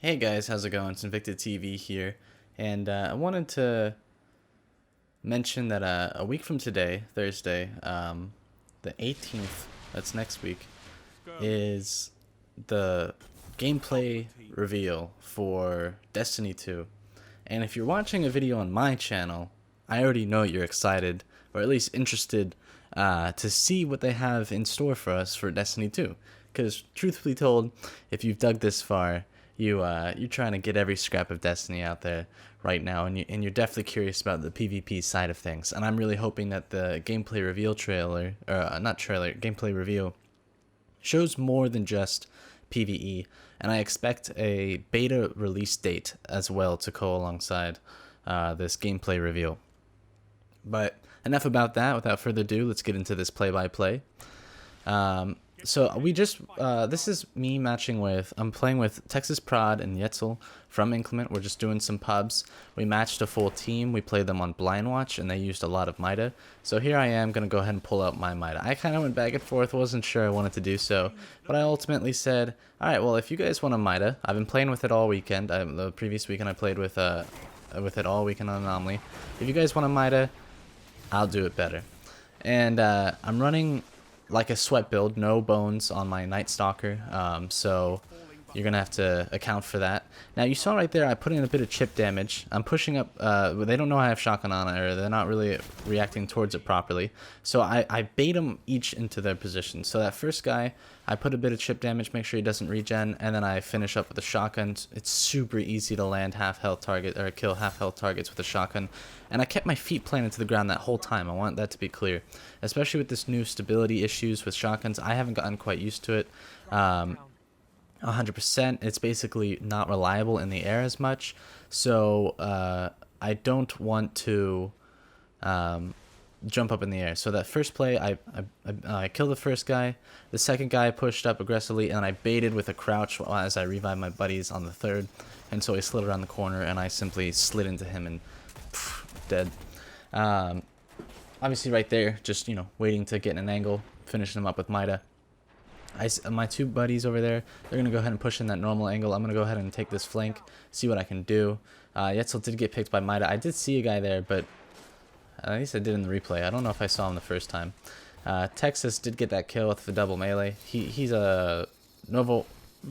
Hey guys, how's it going? It's Invicta TV here, and I wanted to mention that a week from today, Thursday, the 18th, that's next week, is the gameplay reveal for Destiny 2. And if you're watching a video on my channel, I already know you're excited, or at least interested, to see what they have in store for us for Destiny 2. Because truthfully told, if you've dug this far, you're trying to get every scrap of Destiny out there right now, and you're definitely curious about the PvP side of things. And I'm really hoping that the gameplay reveal trailer, or not trailer, gameplay reveal, shows more than just PvE, and I expect a beta release date as well to go alongside this gameplay reveal. But enough about that. Without further ado, let's get into this play-by-play. So we just, this is me matching with, I'm playing with Texas Prod and Yetzel from Inclement. We're just doing some pubs. We matched a full team. We played them on Blind Watch, and they used a lot of Mida. So here I am going to go ahead and pull out my Mida. I kind of went back and forth, wasn't sure I wanted to do so, but I ultimately said, alright, well, if you guys want a Mida, I've been playing with it all weekend. The previous weekend I played with it all weekend on Anomaly. If you guys want a Mida, I'll do it better. And I'm running like a sweat build, no bones on my Night Stalker, so you're gonna have to account for that. Now you saw right there I put in a bit of chip damage. I'm pushing up, they don't know I have shotgun on it, or they're not really reacting towards it properly, so I bait them each into their position. So that first guy, I put a bit of chip damage, make sure he doesn't regen, and then I finish up with a shotgun. It's super easy to land half health target, or kill half health targets with a shotgun, and I kept my feet planted to the ground that whole time. I want that to be clear, especially with this new stability issues with shotguns. I haven't gotten quite used to it 100%. It's basically not reliable in the air as much, so I don't want to jump up in the air. So that first play, I killed the first guy. The second guy pushed up aggressively, and I baited with a crouch as I revived my buddies on the third, and so he slid around the corner, and I simply slid into him and dead. Obviously right there, just, you know, waiting to get in an angle, finishing him up with Mida. My two buddies over there, they're going to go ahead and push in that normal angle. I'm going to go ahead and take this flank, see what I can do. Yetzel did get picked by Mida. I did see a guy there, but at least I did in the replay. I don't know if I saw him the first time. Texas did get that kill with the double melee. He's a Novo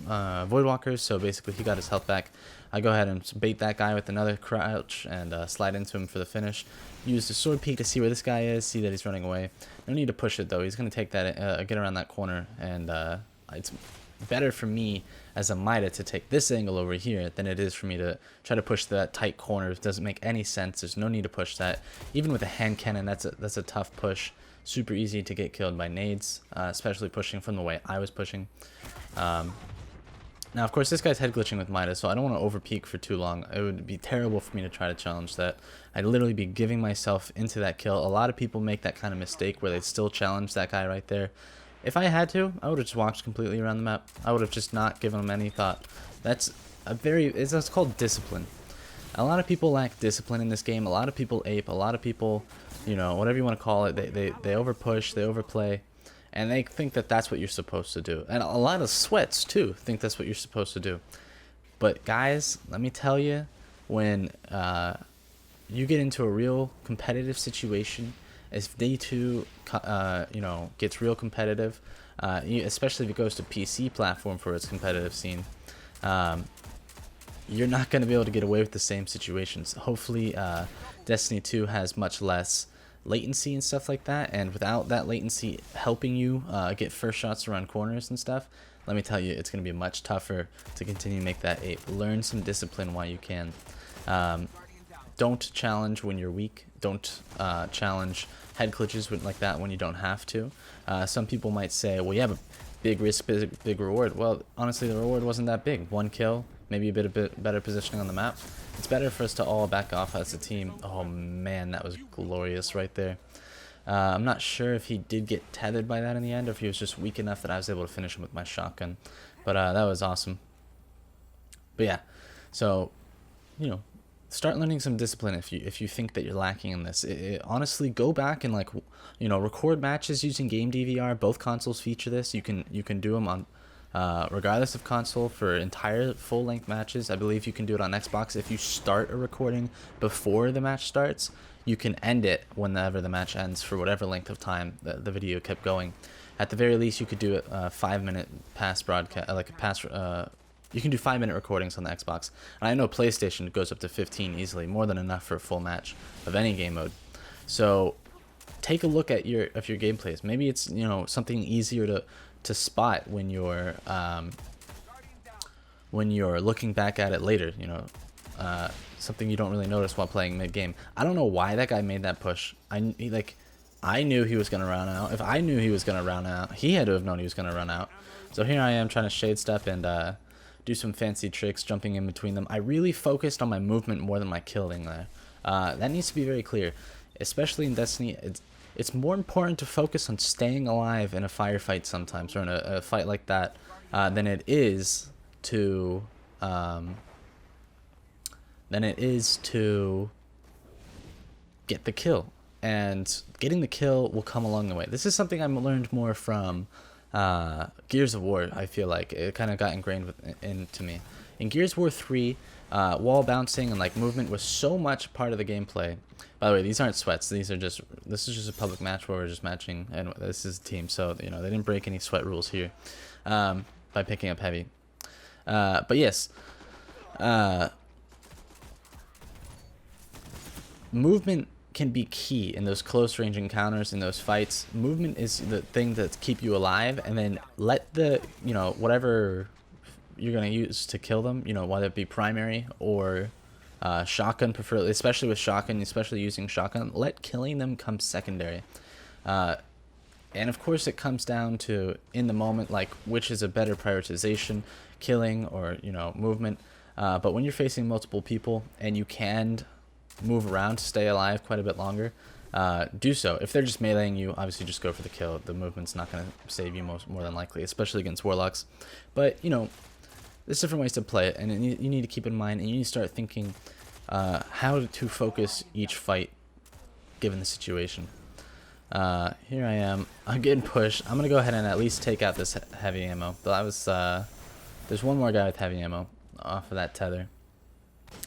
Voidwalker, so basically he got his health back. I go ahead and bait that guy with another crouch and slide into him for the finish. Use the sword peek to see where this guy is, see that he's running away. No need to push it though. He's going to take that, get around that corner, and it's better for me as a Mida to take this angle over here than it is for me to try to push that tight corner. It doesn't make any sense. There's no need to push that. Even with a hand cannon, that's a tough push. Super easy to get killed by nades, especially pushing from the way I was pushing. Now, of course, this guy's head glitching with Mida, so I don't want to over peek for too long. It would be terrible for me to try to challenge that. I'd literally be giving myself into that kill. A lot of people make that kind of mistake where they still challenge that guy right there. If I had to, I would have just walked completely around the map. I would have just not given him any thought. That's called discipline. A lot of people lack discipline in this game. A lot of people ape. A lot of people, you know, whatever you want to call it, they over push, they overplay. And they think that that's what you're supposed to do. And a lot of sweats, too, think that's what you're supposed to do. But, guys, let me tell you, when you get into a real competitive situation, if day 2, you know, gets real competitive, especially if it goes to PC platform for its competitive scene, you're not going to be able to get away with the same situations. Hopefully, Destiny 2 has much less latency and stuff like that, and without that latency helping you get first shots around corners and stuff, let me tell you, it's going to be much tougher to continue to make that ape. Learn some discipline while you can. Don't challenge when you're weak. Don't challenge head glitches like that when you don't have to. Some people might say, well, you have a big risk, big reward. Well, honestly, the reward wasn't that big. One kill, maybe a bit better positioning on the map. It's better for us to all back off as a team. Oh man, that was glorious right there. I'm not sure if he did get tethered by that in the end, or if he was just weak enough that I was able to finish him with my shotgun. But that was awesome. But yeah, so, you know, start learning some discipline if you think that you're lacking in this. Honestly, go back and, like, you know, record matches using game DVR. Both consoles feature this. You can do them on regardless of console, for entire full-length matches. I believe you can do it on Xbox. If you start a recording before the match starts, you can end it whenever the match ends for whatever length of time the video kept going. At the very least, you could do it 5-minute past broadcast, like a past. You can do 5-minute recordings on the Xbox, and I know PlayStation goes up to 15 easily, more than enough for a full match of any game mode. So take a look at your gameplays. Maybe it's, you know, something easier to spot when you're looking back at it later. You know, something you don't really notice while playing mid game. I don't know why that guy made that push. I knew he was gonna run out. If I knew he was gonna run out, he had to have known he was gonna run out. So here I am trying to shade step and do some fancy tricks, jumping in between them. I really focused on my movement more than my killing there. That needs to be very clear, especially in Destiny. It's more important to focus on staying alive in a firefight sometimes, or in a fight like that, than it is to get the kill. And getting the kill will come along the way. This is something I learned more from Gears of War. I feel like it kind of got ingrained into me. In Gears of War 3, wall bouncing and like movement was so much part of the gameplay. By the way, these aren't sweats. This is just a public match where we're just matching, and this is a team, so you know they didn't break any sweat rules here by picking up heavy. But yes, movement can be key in those close range encounters, in those fights. Movement is the thing that keep you alive, and then let the, you know, whatever you're gonna use to kill them, you know, whether it be primary or shotgun, preferably, especially with shotgun, especially using shotgun, let killing them come secondary. And of course it comes down to, in the moment, like which is a better prioritization, killing or, you know, movement. But when you're facing multiple people and you can move around to stay alive quite a bit longer, do so. If they're just meleeing you, obviously just go for the kill. The movement's not going to save you more than likely, especially against warlocks. But, you know, there's different ways to play it, and you need to keep in mind, and you need to start thinking how to focus each fight given the situation. Here I am. I'm getting pushed. I'm going to go ahead and at least take out this heavy ammo. But I was, there's one more guy with heavy ammo off of that tether.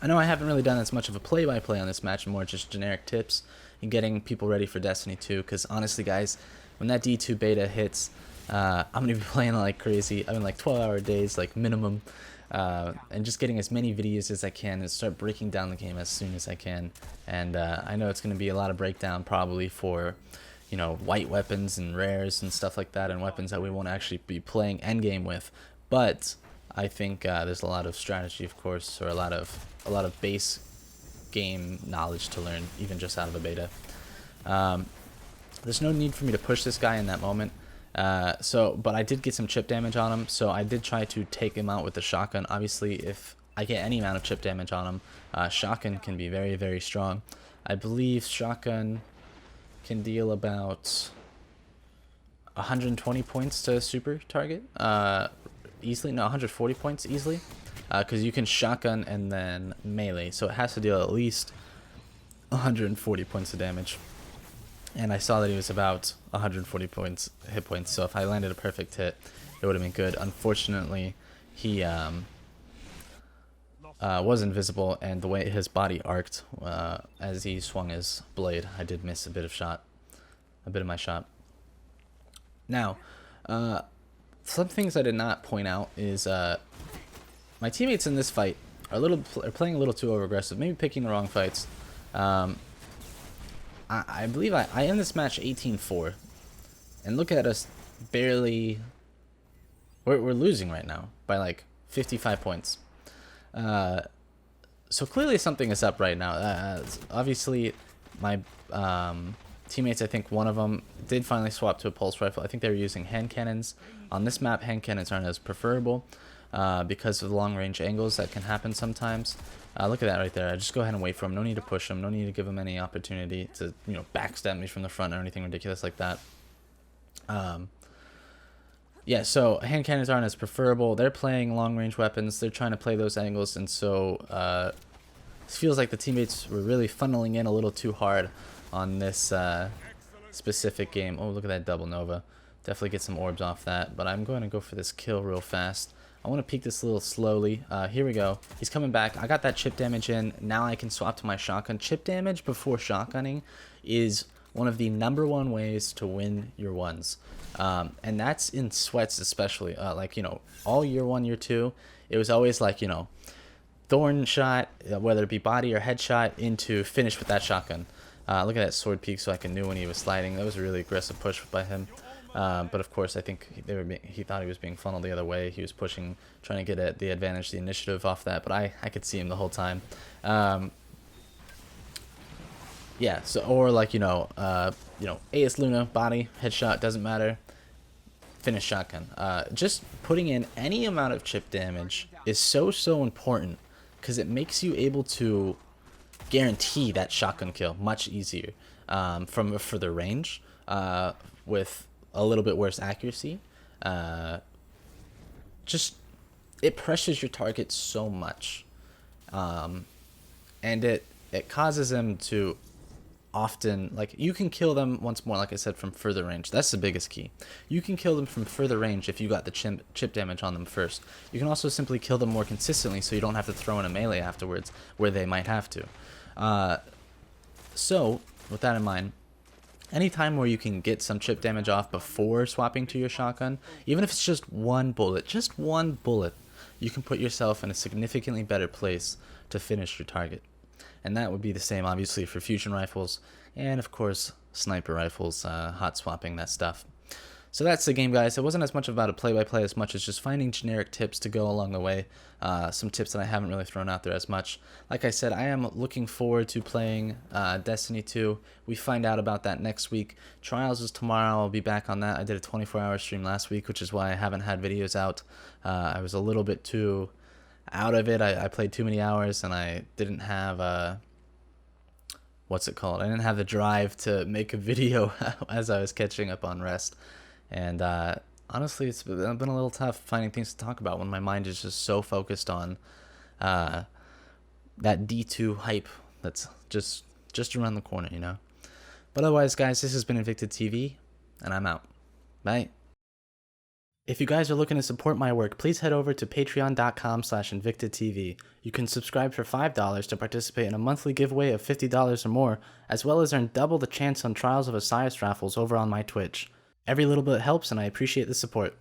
I know I haven't really done as much of a play-by-play on this match, and more just generic tips and getting people ready for Destiny 2, because honestly guys, when that D2 beta hits, I'm going to be playing like crazy. I mean, like 12-hour days, like minimum, and just getting as many videos as I can and start breaking down the game as soon as I can. And I know it's going to be a lot of breakdown probably for, you know, white weapons and rares and stuff like that, and weapons that we won't actually be playing endgame with, but I think there's a lot of strategy, of course, or a lot of base game knowledge to learn, even just out of a beta. There's no need for me to push this guy in that moment. But I did get some chip damage on him, so I did try to take him out with the shotgun. Obviously, if I get any amount of chip damage on him, shotgun can be very, very strong. I believe shotgun can deal about 120 points to super target. Easily, no, 140 points easily, because you can shotgun and then melee, so it has to deal at least 140 points of damage. And I saw that he was about 140 points hit points, so if I landed a perfect hit, it would have been good. Unfortunately, he was invisible, and the way his body arced as he swung his blade, I did miss a bit of my shot. Now, some things I did not point out is my teammates in this fight are playing a little too over-aggressive, maybe picking the wrong fights. I believe I end this match 18-4, and look at us, barely. We're losing right now by like 55 points. So clearly something is up right now. Obviously, my teammates, I think one of them did finally swap to a pulse rifle. I think they were using hand cannons. On this map, hand cannons aren't as preferable because of the long range angles that can happen sometimes. Look at that right there. I just go ahead and wait for him. No need to push him. No need to give him any opportunity to, you know, backstab me from the front or anything ridiculous like that. Yeah, so hand cannons aren't as preferable. They're playing long range weapons. They're trying to play those angles, and so it feels like the teammates were really funneling in a little too hard on this specific game. Oh, look at that double Nova. Definitely get some orbs off that, but I'm going to go for this kill real fast. I want to peek this a little slowly. Here we go. He's coming back. I got that chip damage in. Now I can swap to my shotgun. Chip damage before shotgunning is one of the #1 ways to win your ones. And that's in sweats especially. Like, you know, all year 1, year 2, it was always like, you know, thorn shot, whether it be body or headshot, into finish with that shotgun. Look at that sword peek, so I knew when he was sliding. That was a really aggressive push by him. But of course, I think he thought he was being funneled the other way. He was pushing, trying to get at the advantage, the initiative off that. But I could see him the whole time. Yeah. So, or like, you know, AS Luna body headshot, doesn't matter. Finish shotgun. Just putting in any amount of chip damage is so important, because it makes you able to guarantee that shotgun kill much easier from a further range, with a little bit worse accuracy. Just, it pressures your target so much, and it causes them to often, like, you can kill them once more, like I said, from further range. That's the biggest key. You can kill them from further range if you got the chip damage on them first. You can also simply kill them more consistently, so you don't have to throw in a melee afterwards where they might have to. So with that in mind, anytime where you can get some chip damage off before swapping to your shotgun, even if it's just one bullet, you can put yourself in a significantly better place to finish your target. And that would be the same, obviously, for fusion rifles and, of course, sniper rifles, hot swapping, that stuff. So that's the game, guys. It wasn't as much about a play-by-play as much as just finding generic tips to go along the way. Some tips that I haven't really thrown out there as much. Like I said, I am looking forward to playing Destiny 2. We find out about that next week. Trials is tomorrow. I'll be back on that. I did a 24-hour stream last week, which is why I haven't had videos out. I was a little bit too out of it. I played too many hours, and I didn't have what's it called? I didn't have the drive to make a video as I was catching up on rest. And honestly, it's been a little tough finding things to talk about when my mind is just so focused on that D2 hype that's just around the corner, you know? But otherwise, guys, this has been Invicted TV, and I'm out. Bye. If you guys are looking to support my work, please head over to patreon.com/InvictedTV. You can subscribe for $5 to participate in a monthly giveaway of $50 or more, as well as earn double the chance on Trials of Osiris raffles over on my Twitch. Every little bit helps, and I appreciate the support.